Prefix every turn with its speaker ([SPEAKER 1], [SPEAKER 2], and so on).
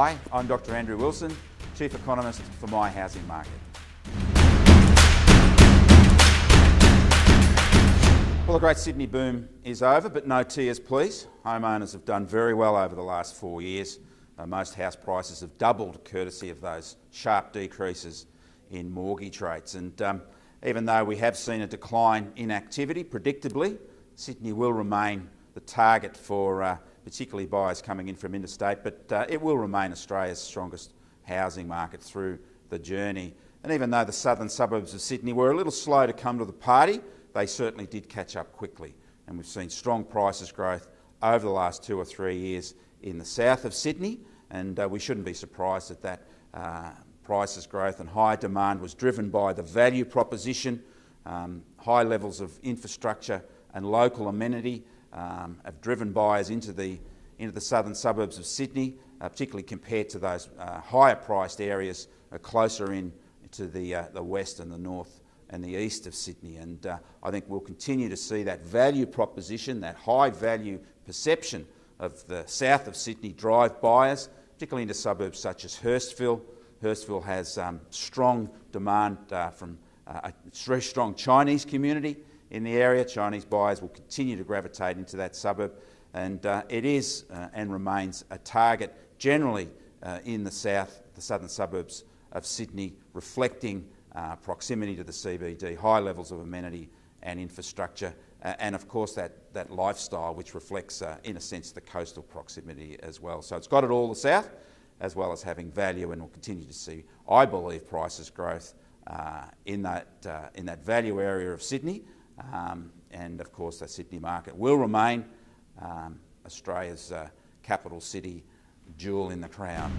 [SPEAKER 1] Hi, I'm Dr. Andrew Wilson, Chief Economist for My Housing Market. Well, the Great Sydney boom is over, but no tears please. Homeowners have done very well over the last 4 years. Most house prices have doubled courtesy of those sharp decreases in mortgage rates. And even though we have seen a decline in activity, predictably, Sydney will remain the target for particularly buyers coming in from interstate, but it will remain Australia's strongest housing market through the journey. And even though the southern suburbs of Sydney were a little slow to come to the party, they certainly did catch up quickly. And we've seen strong prices growth over the last 2 or 3 years in the south of Sydney, and we shouldn't be surprised that prices growth and high demand was driven by the value proposition. High levels of infrastructure and local amenity have driven buyers into the southern suburbs of Sydney, particularly compared to those higher priced areas closer in to the west and the north and the east of Sydney. And I think we'll continue to see that value proposition, that high value perception of the south of Sydney drive buyers, particularly into suburbs such as Hurstville. Hurstville has strong demand from a very strong Chinese community in the area. Chinese buyers will continue to gravitate into that suburb, and it is and remains a target generally in the southern suburbs of Sydney, reflecting proximity to the CBD, high levels of amenity and infrastructure, and of course that lifestyle which reflects, in a sense, the coastal proximity as well. So it's got it all, the south, as well as having value, and we'll continue to see, I believe, prices growth in that value area of Sydney. And of course the Sydney market will remain Australia's capital city jewel in the crown.